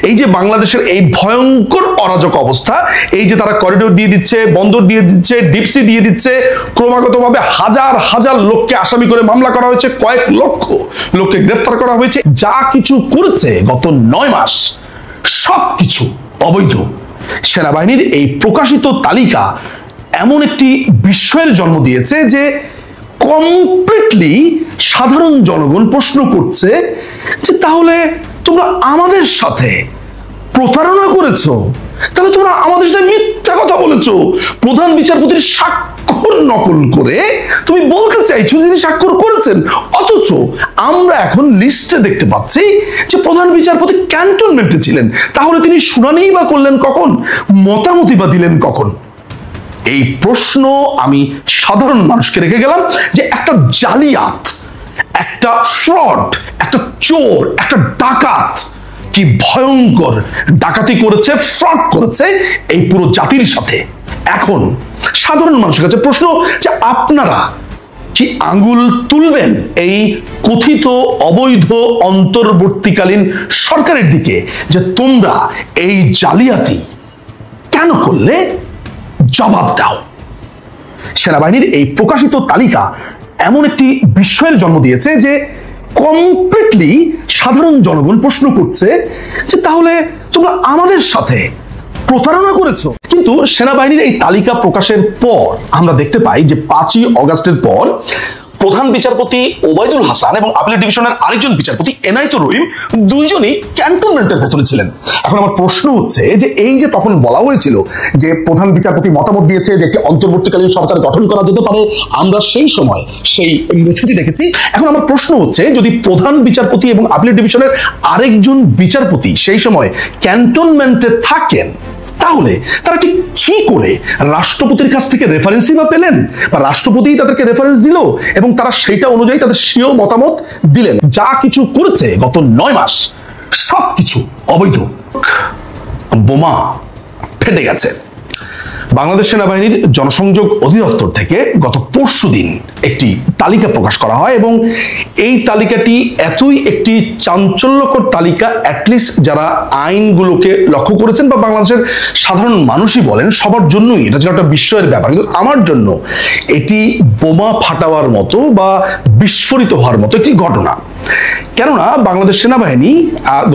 এই যে বাংলাদেশের এই ভয়ঙ্কর অরাজক অবস্থা, এই যে তারা করিডোর দিয়ে দিচ্ছে, বন্দর দিয়ে দিচ্ছে, ডিপসি দিয়ে দিচ্ছে, ক্রমাগতভাবে হাজার হাজার লোককে আসামি করে মামলা করা হয়েছে, কয়েক লক্ষ লোককে গ্রেফতার করা হয়েছে, যা কিছু করেছে গত 9 মাস সবকিছু অবৈধ। সেনাবাহিনীর এই প্রকাশিত তালিকা এমন একটি বিস্ময়ের জন্ম দিয়েছে যে কমপ্লিটলি সাধারণ জনগণ প্রশ্ন করছে যে তাহলে তোমরা আমাদের সাথে প্রতারণা করেছো, তাহলে তোমরা আমাদের সাথে মিথ্যা কথা বলেছো। প্রধান বিচারপতির স্বাক্ষর নকল করে তুমি বলতে চাইছো যিনি স্বাক্ষর করেছেন, অথচ আমরা এখন লিস্টে দেখতে পাচ্ছি যে প্রধান বিচারপতি ক্যান্টনমেন্টে ছিলেন। তাহলে তিনি শুনানিই বা করলেন কখন, মতামতই বা দিলেন কখন? এই প্রশ্ন আমি সাধারণ মানুষকে রেখে গেলাম যে একটা জালিয়াত, একটা ফ্রড, একটা চোর, একটা ডাকাত কি ভয়ঙ্কর ডাকাতি করেছে, ফ্রড করেছে এই পুরো জাতির সাথে। এখন সাধারণ মানুষের কাছে প্রশ্ন যে আপনারা কি আঙ্গুল তুলবেন এই কথিত অবৈধ অন্তর্বর্তীকালীন সরকারের দিকে যে তোমরা এই জালিয়াতি কেন করলে? জবাব দাও। সেনাবাহিনীর এই প্রকাশিত তালিকা এমন একটি বিস্ময়ের জন্ম দিয়েছে যে কমপ্লিটলি সাধারণ জনগণ প্রশ্ন করছে যে তাহলে তোমরা আমাদের সাথে প্রতারণা করেছো। কিন্তু সেনাবাহিনীর এই তালিকা প্রকাশের পর আমরা দেখতে পাই যে 5ই অগাস্টের পর প্রধান বিচারপতি ওবায়দুল হাসান এবং আপিলের ডিভিশনের আরেকজন বিচারপতি এনায়েতুর রহিম দুইজনই ক্যান্টনমেন্টের ভেতরে ছিলেন। এখন আমার প্রশ্ন হচ্ছে যে এই যে তখন বলা হয়েছিল যে প্রধান বিচারপতি মতামত দিয়েছে যে একটি অন্তর্বর্তীকালীন সরকার গঠন করা যেতে পারে, আমরা সেই সময় সেই ছুটি দেখেছি। এখন আমার প্রশ্ন হচ্ছে যদি প্রধান বিচারপতি এবং আপিলের ডিভিশনের আরেকজন বিচারপতি সেই সময় ক্যান্টনমেন্টে থাকেন, তাহলে তারা ঠিক কি করে রাষ্ট্রপতির কাছ থেকে রেফারেন্সই বা পেলেন, বা রাষ্ট্রপতি তাদেরকে রেফারেন্স দিল এবং তারা সেইটা অনুযায়ী তাদের স্বীয় মতামত দিলেন? যা কিছু করেছে গত 9 মাস সবকিছু অবৈধ। বোমা ফেটে গেছে। বাংলাদেশ সেনাবাহিনীর জনসংযোগ অধিদপ্তর থেকে গত পরশুদিন একটি তালিকা প্রকাশ করা হয় এবং এই তালিকাটি এতই একটি চাঞ্চল্যকর তালিকা, অ্যাটলিস্ট যারা আইনগুলোকে লক্ষ্য করেছেন বা বাংলাদেশের সাধারণ মানুষই বলেন সবার জন্যই এটা ছিল একটা বিস্ময়ের ব্যাপার, কিন্তু আমার জন্য এটি বোমা ফাটাবার মতো বা বিস্ফোরিত হওয়ার মতো একটি ঘটনা। কেননা বাংলাদেশ সেনাবাহিনী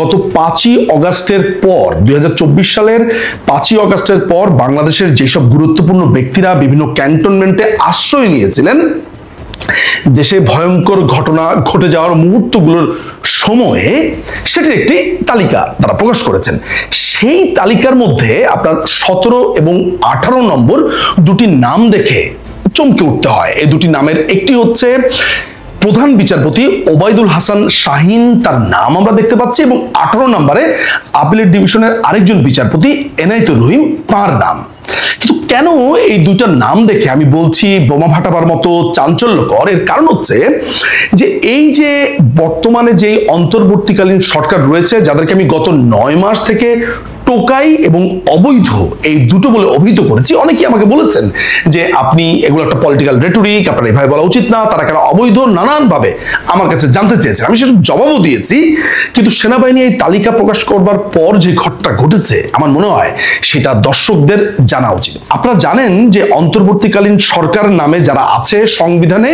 গত 5ই অগাস্টের পর 2024 সালের 5ই অগাস্টের পর বাংলাদেশের যেসব গুরুত্বপূর্ণ ব্যক্তিরা বিভিন্ন ক্যান্টনমেন্টে আশ্রয় নিয়েছিলেন, দেশে ভয়ঙ্কর ঘটনা ঘটে যাওয়ার মুহূর্তগুলোর সময়ে সেটির একটি তালিকা তারা প্রকাশ করেছেন। সেই তালিকার মধ্যে আপনার 17 এবং 18 নম্বর দুটি নাম দেখে চমকে উঠতে হয়। এই দুটি নামের একটি হচ্ছে প্রধান বিচারপতি ওবায়দুল হাসান শাহিন, তার নাম আমরা দেখতে পাচ্ছি, এবং 18 নম্বরে আপিলের ডিভিশনের আরেকজন বিচারপতি এনায়েতুর রহিম, তার নাম। কিন্তু কেন এই দুইটা নাম দেখে আমি বলছি বোমা ফাটাবার মতো চাঞ্চল্যকর? এর কারণ হচ্ছে যে এই যে বর্তমানে যে অন্তর্বর্তীকালীন সরকার রয়েছে, যাদেরকে আমি গত 9 মাস থেকে টোকাই এবং অবৈধ এই দুটো বলে অভিহিত করেছি, অনেকেই আমাকে বলেছেন যে আপনি এগুলো একটা পলিটিক্যাল রেটরিক, আপনার এভাবে বলা উচিত না, তারা কেন অবৈধ, নানানভাবে আমার কাছে জানতে চেয়েছেন। আমি সেসব জবাবও দিয়েছি। কিন্তু সেনাবাহিনী এই তালিকা প্রকাশ করবার পর যে ঘটনা ঘটেছে আমার মনে হয় সেটা দর্শকদের জানা উচিত। আপনারা জানেন যে অন্তর্বর্তীকালীন সরকার নামে যারা আছে সংবিধানে,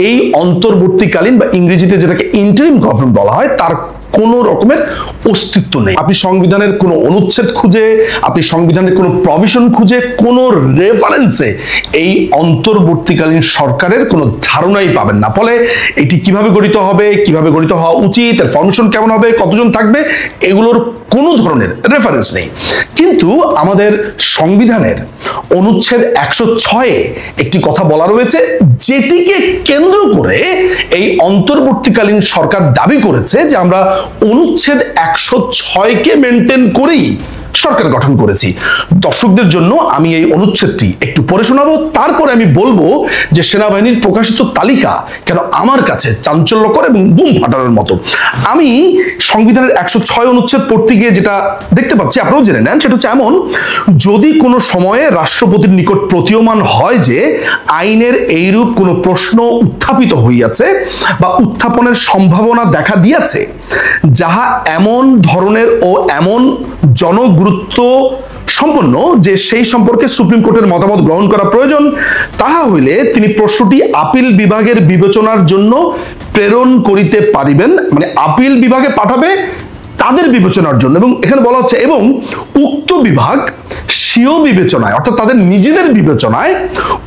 এই অন্তর্বর্তীকালীন বা ইংরেজিতে যেটাকে ইন্টারিম গভর্নমেন্ট বলা হয়, তার কোনো রকমের অস্তিত্ব নেই। আপনি সংবিধানের কোনো অনুচ্ছেদ খুঁজে, আপনি সংবিধানের কোনো প্রভিশন খুঁজে, কোনো রেফারেন্সে এই অন্তর্বর্তীকালীন সরকারের কোনো ধারণাই পাবেন না। ফলে এটি কিভাবে গঠিত হবে, কিভাবে গঠিত হওয়া উচিত, এর ফরমেশন কেমন হবে, কতজন থাকবে, এগুলোর কোনো ধরনের রেফারেন্স নেই। কিন্তু আমাদের সংবিধানের অনুচ্ছেদ 106-এ একটি কথা বলা রয়েছে, যেটিকে কেন্দ্র করে এই অন্তর্বর্তীকালীন সরকার দাবি করেছে যে আমরা অনুচ্ছেদ 106-কে মেনটেন করেই সরকার গঠন করেছি। দর্শকদের জন্য আমি এই অনুচ্ছেদটি একটু পড়ে শোনাবো, তারপরে আমি বলবো যে সেনাবাহিনীর প্রকাশিত তালিকা কেন আমার কাছে চাঞ্চল্যকর এবং বুম ফাটানোর মতো। আমি সংবিধানের 106 অনুচ্ছেদ পড়তে গিয়ে যেটা দেখতে পাচ্ছি, আপনারাও জেনে নেন, সেটা হচ্ছে এমন: যদি কোনো সময়ে রাষ্ট্রপতির নিকট প্রতীয়মান হয় যে আইনের এইরূপ কোনো প্রশ্ন উত্থাপিত হইয়াছে বা উত্থাপনের সম্ভাবনা দেখা দিয়াছে, যাহা এমন ধরনের ও এমন জনগুরুত্ব সম্পন্ন যে সেই সম্পর্কে সুপ্রিম কোর্টের মতামত গ্রহণ করা প্রয়োজন, তাহা হইলে তিনি প্রশ্নটি আপিল বিভাগের বিবেচনার জন্য প্রেরণ করিতে পারিবেন। মানে আপিল বিভাগে পাঠাবে তাদের বিবেচনার জন্য, এবং এখানে বলা হচ্ছে এবং উক্ত বিভাগ স্বীয় বিবেচনায়, অর্থাৎ তাদের নিজেদের বিবেচনায়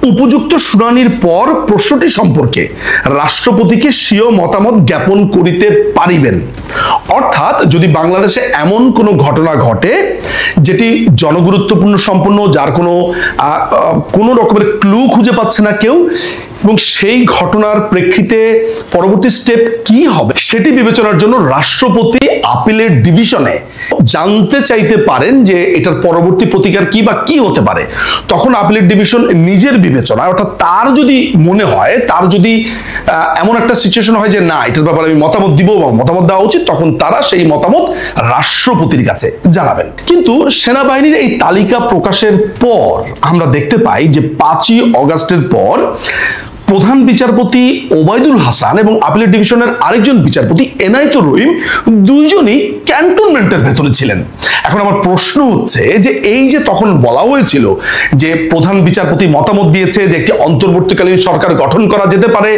উপযুক্ত শুনানির পর প্রশ্নটি সম্পর্কে রাষ্ট্রপতিকে স্বীয় মতামত জ্ঞাপন করিতে পারিবেন। অর্থাৎ যদি বাংলাদেশে এমন কোনো ঘটনা ঘটে যেটি জনগুরুত্বপূর্ণ সম্পন্ন, যার কোনো রকমের ক্লু খুঁজে পাচ্ছে না কেউ, এবং সেই ঘটনার প্রেক্ষিতে পরবর্তী স্টেপ কি হবে সেটি বিবেচনার জন্য রাষ্ট্রপতি আপিলের ডিভিশনে জানতে চাইতে পারেন যে এটার পরবর্তী প্রতিকার কি বা কি হতে পারে, তখন আপিলের ডিভিশন নিজের বিবেচনায়, অর্থাৎ তার যদি মনে হয়, তার যদি এমন একটা সিচুয়েশন হয় যে না এটার ব্যাপারে আমি মতামত দিব বা মতামত দেওয়া উচিত, তখন তারা সেই মতামত রাষ্ট্রপতির কাছে জানাবেন। কিন্তু সেনাবাহিনীর এই তালিকা প্রকাশের পর আমরা দেখতে পাই যে 5ই অগাস্টের পর প্রধান বিচারপতি ওবায়দুল হাসান এবং আপিলের ডিভিশনের আরেকজন বিচারপতি এনায়েতুর রহিম দুইজনই ক্যান্টনমেন্টের ভেতরে ছিলেন। এখন আমার প্রশ্ন হচ্ছে যে এই যে তখন বলা হয়েছিল যে প্রধান বিচারপতি মতামত দিয়েছে যে একটি অন্তর্বর্তীকালীন সরকার গঠন করা যেতে পারে,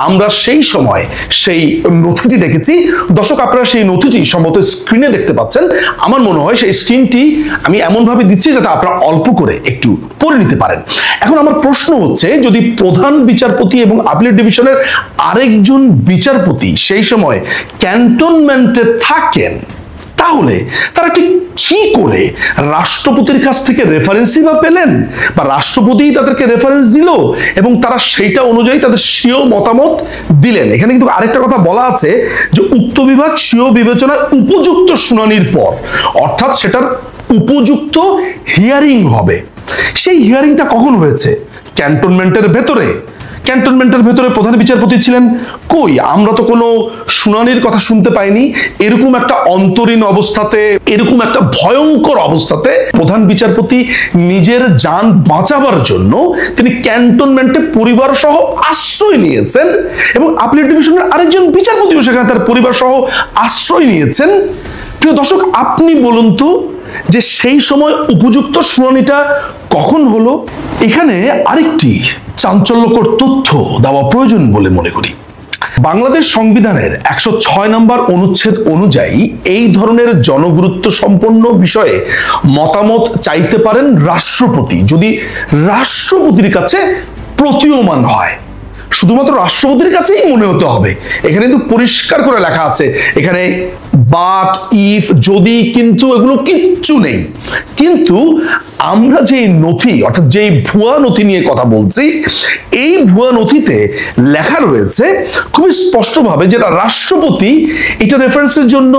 আমরা সেই সময় সেই নথিটি দেখেছি। দর্শক, আপনারা সেই নথিটি সম্ভবত স্ক্রিনে দেখতে পাচ্ছেন। আমার মনে হয় সেই স্ক্রিনটি আমি এমনভাবে দিচ্ছি যাতে আপনারা অল্প করে একটু পড়ে নিতে পারেন। এখন আমার প্রশ্ন হচ্ছে, যদি প্রধান বিচারপতি এবং আপিলের ডিভিশনের আরেকজন বিচারপতি সেই সময় ক্যান্টনমেন্টে থাকেন, তাহলে তারা ঠিক কি করে রাষ্ট্রপতির কাছ থেকে রেফারেন্সই বা পেলেন, বা রাষ্ট্রপতি তাদেরকে রেফারেন্স দিল এবং তারা সেইটা অনুযায়ী তাদের স্বীয় মতামত দিলেন? এখানে কিন্তু আরেকটা কথা বলা আছে যে উক্ত বিভাগ স্বীয় বিবেচনায় উপযুক্ত শুনানির পর, অর্থাৎ সেটার উপযুক্ত হিয়ারিং হবে। সেই হিয়ারিংটা কখন হয়েছে? ক্যান্টনমেন্টের ভেতরে। ক্যান্টনমেন্টের ভেতরে প্রধান বিচারপতি ছিলেন কই? আমরা তো কোনো শুনানির কথা শুনতে পাইনি। এরকম একটা অন্তরীণ অবস্থাতে, এরকম একটা ভয়ঙ্কর অবস্থাতে প্রধান বিচারপতি নিজের যান বাঁচাবার জন্য তিনি ক্যান্টনমেন্টে পরিবার সহ আশ্রয় নিয়েছেন, এবং আপিলেট ডিভিশনের আরেকজন বিচারপতিও সেখানে তার পরিবার সহ আশ্রয় নিয়েছেন। প্রিয় দর্শক, আপনি বলুন তো যে সেই সময় উপযুক্ত শুনানিটা কখন হলো? এখানে আরেকটি চাঞ্চল্যকর তথ্য দেওয়া প্রয়োজন বলে মনে করি। বাংলাদেশ সংবিধানের 106 নম্বর অনুচ্ছেদ অনুযায়ী এই ধরনের জনগুরুত্ব সম্পন্ন বিষয়ে মতামত চাইতে পারেন রাষ্ট্রপতি, যদি রাষ্ট্রপতির কাছে প্রতীয়মান হয়। শুধুমাত্র রাষ্ট্রপতির কাছেই মনে হতে হবে। এখানে কিন্তু পরিষ্কার করে লেখা আছে, এখানে বাট, ইফ, যদি, কিন্তু এগুলো কিচ্ছু নেই। কিন্তু আমরা যে নথি, অর্থাৎ যেই ভুয়া নথি নিয়ে কথা বলছি, এই ভুয়া নথিতে লেখা রয়েছে খুবই স্পষ্টভাবে যে রাষ্ট্রপতি এটা রেফারেন্সের জন্য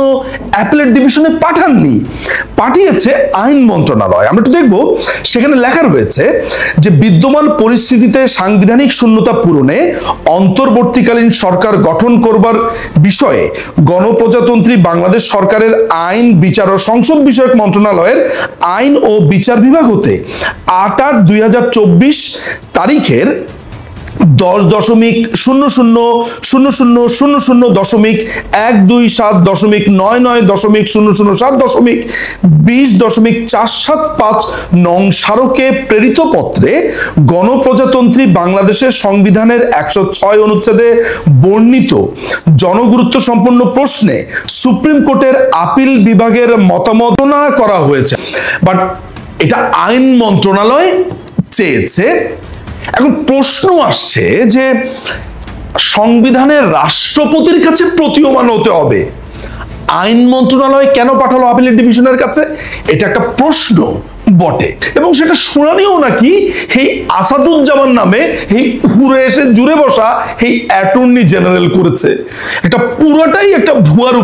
অ্যাপিলেট ডিভিশনে পাঠাননি, পাঠিয়েছে আইন মন্ত্রণালয়। আমরা একটু দেখবো, সেখানে লেখা রয়েছে যে বিদ্যমান পরিস্থিতিতে সাংবিধানিক শূন্যতা পূরণে অন্তর্বর্তীকালীন সরকার গঠন করবার বিষয়ে গণপ্রজাতন্ত্রী বাংলাদেশ সরকারের আইন, বিচার ও সংসদ বিষয়ক মন্ত্রণালয়ের আইন ও বিচার বিভাগ হতে 8/8/2024 তারিখের 10.000000.127.99.007.20.475 নং স্মারকে প্রেরিত পত্রে গণপ্রজাতন্ত্রী বাংলাদেশের সংবিধানের 106 অনুচ্ছেদে বর্ণিত জনগুরুত্ব সম্পন্ন প্রশ্নে সুপ্রিম কোর্টের আপিল বিভাগের মতামত করা হয়েছে। বাট এটা আইন মন্ত্রণালয় চেয়েছে। এখন প্রশ্ন আসছে যে সংবিধানের রাষ্ট্রপতির কাছে প্রতীয়মান হতে হবে, আইন মন্ত্রণালয় কেন পাঠালো আপিলেট ডিভিশনের কাছে? এটা একটা প্রশ্ন বটে, এবং সেটা শুনানিও নাকি এই আসাদুজ্জামান নামে এই ঘুরে এসে জুড়ে বসা এই অ্যাটর্নি জেনারেল করেছে। এটা পুরোটাই একটা ভুয়ার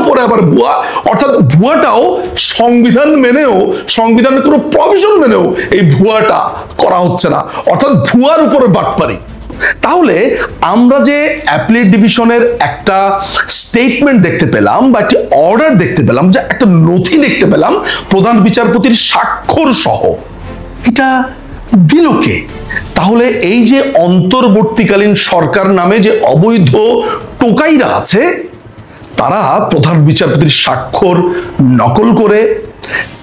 উপরে আবার ভুয়া, অর্থাৎ ভুয়াটাও সংবিধান মেনেও, সংবিধানের কোনো প্রভিশন মেনেও এই ভুয়াটা করা হচ্ছে না, অর্থাৎ ভুয়ার উপরে বাটপারি। তাহলে আমরা যে অ্যাপিলেট ডিভিশনের একটা স্টেটমেন্ট দেখতে পেলাম বা একটি অর্ডার দেখতে পেলাম, যে একটা নথি দেখতে পেলাম প্রধান বিচারপতির স্বাক্ষর সহ, এটা দিল কে? তাহলে এই যে অন্তর্বর্তীকালীন সরকার নামে যে অবৈধ টোকাইরা আছে, তারা প্রধান বিচারপতির স্বাক্ষর নকল করে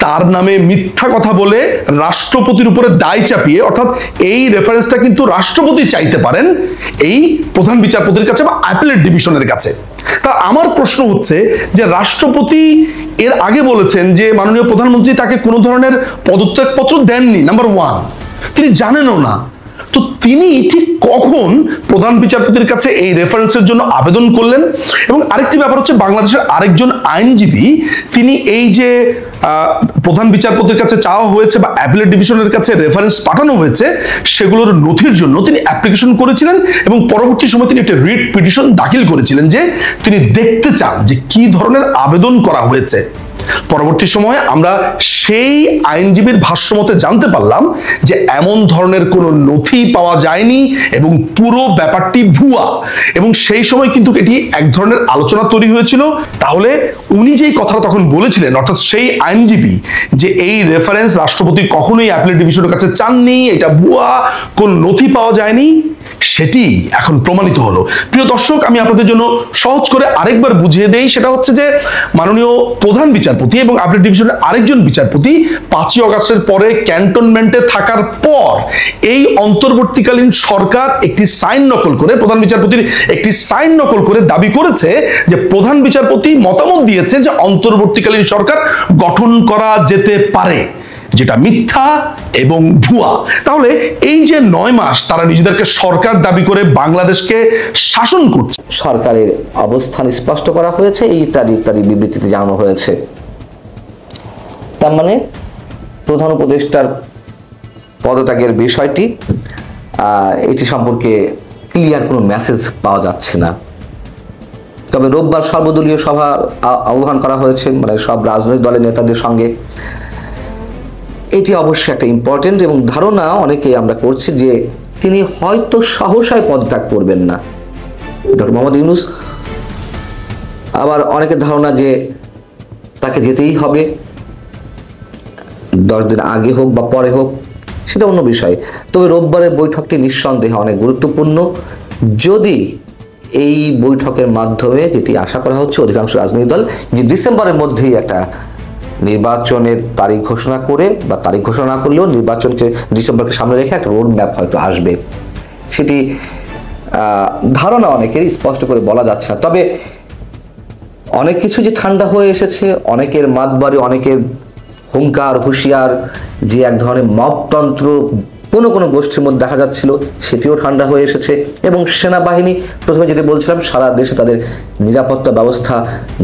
তার নামে মিথ্যা কথা বলে রাষ্ট্রপতির উপরে দায় চাপিয়ে, অর্থাৎ এই রেফারেন্সটা কিন্তু রাষ্ট্রপতি চাইতে পারেন এই প্রধান বিচারপতির কাছে বা অ্যাপিলেট ডিভিশনের কাছে। তা আমার প্রশ্ন হচ্ছে যে রাষ্ট্রপতি এর আগে বলেছেন যে মাননীয় প্রধানমন্ত্রী তাকে কোনো ধরনের পদত্যাগপত্র দেননি, নাম্বার 1, তিনি জানেনও না। তো তিনি ঠিক কখন প্রধান বিচারপতির কাছে এই রেফারেন্সের জন্য আবেদন করলেন? এবং আরেকটি ব্যাপার হচ্ছে, বাংলাদেশের আরেকজন আইনজীবী তিনি এই যে প্রধান বিচারপতির কাছে চাওয়া হয়েছে বা অ্যাপিলেট ডিভিশনের কাছে রেফারেন্স পাঠানো হয়েছে, সেগুলোর নথির জন্য তিনি অ্যাপ্লিকেশন করেছিলেন এবং পরবর্তী সময় তিনি একটা রিট পিটিশন দাখিল করেছিলেন যে তিনি দেখতে চান যে কি ধরনের আবেদন করা হয়েছে। পরবর্তী সময়ে আমরা সেই আইনজীবীর ভাষ্যমতে জানতে পারলাম যে এমন ধরনের কোনো নথি পাওয়া যায়নি এবং পুরো ব্যাপারটি ভুয়া, এবং সেই সময় কিন্তু এটি এক ধরনের আলোচনা তৈরি হয়েছিল। তাহলে উনি যেই কথাটা তখন বলেছিলেন, অর্থাৎ সেই আইনজীবী, যে এই রেফারেন্স রাষ্ট্রপতি কখনোই অ্যাপিলেট ডিভিশনের কাছে চাননি, এটা ভুয়া, কোন নথি পাওয়া যায়নি, সেটি এখন প্রমাণিত হলো। প্রিয় দর্শক, আমি আপনাদের জন্য সহজ করে আরেকবার বুঝিয়ে দেই, সেটা হচ্ছে যে মাননীয় প্রধান বিচারপতি এবং অ্যাপিলেট ডিভিশনের আরেকজন বিচারপতি 5ই অগাস্টের পরে ক্যান্টনমেন্টে থাকার পর এই অন্তর্বর্তীকালীন সরকার একটি সাইন নকল করে, প্রধান বিচারপতির একটি সাইন নকল করে দাবি করেছে যে প্রধান বিচারপতি মতামত দিয়েছে যে অন্তর্বর্তীকালীন সরকার গঠন করা যেতে পারে, যেটা মিথ্যা এবং ভুয়া। তাহলে এই যে 9 মাস তারা নিজেদেরকে সরকার দাবি করে বাংলাদেশকে শাসন করছে, সরকারের অবস্থান স্পষ্ট করা হয়েছে, ইত্যাদি ইত্যাদি বিবৃতিতে জানানো হয়েছে। তার মানে প্রধান উপদেষ্টার পদত্যাগের বিষয়টি এটি সম্পর্কে ক্লিয়ার কোনো মেসেজ পাওয়া যাচ্ছে না। তবে রোববার সর্বদলীয় সভা আহ্বান করা হয়েছে, মানে সব রাজনৈতিক দলের নেতাদের সঙ্গে। এটি অবশ্যই একটা ইম্পর্টেন্ট, এবং ধারণা অনেকে আমরা করছি যে তিনি হয়তো সহসায় পদত্যাগ করবেন না, ডক্টর মোহাম্মদ ইউনূস। আবার অনেকের ধারণা যে তাকে যেতেই হবে, 10 দিন আগে হোক বা পরে হোক, সেটা অন্য বিষয়। তবে রোববারের বৈঠকটি নিঃসন্দেহে অনেক গুরুত্বপূর্ণ। যদি এই বৈঠকের মাধ্যমে, যেটি আশা করা হচ্ছে অধিকাংশ রাজনৈতিক দল, যে ডিসেম্বরের মধ্যেই একটা নির্বাচনের তারিখ ঘোষণা করে, বা তারিখ ঘোষণা না করলেও নির্বাচনকে ডিসেম্বরকে সামনে রেখে একটা রোড ম্যাপ হয়তো আসবে, সেটি ধারণা অনেকেরই, স্পষ্ট করে বলা যাচ্ছে না। তবে অনেক কিছু যে ঠান্ডা হয়ে এসেছে, অনেকের মাতবাড়ি, অনেকের হুঙ্কার হুঁশিয়ার, যে এক ধরনের মবতন্ত্র কোনো কোনো গোষ্ঠীর মধ্যে দেখা যাচ্ছিল, সেটিও ঠান্ডা হয়ে এসেছে। এবং সেনাবাহিনী, প্রথমে যেটি বলছিলাম, সারা দেশে তাদের নিরাপত্তা ব্যবস্থা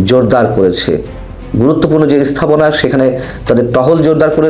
জোরদার করেছে। গুরুত্বপূর্ণ যে স্থাপনা, সেখানে তাদের টহল জোরদার করে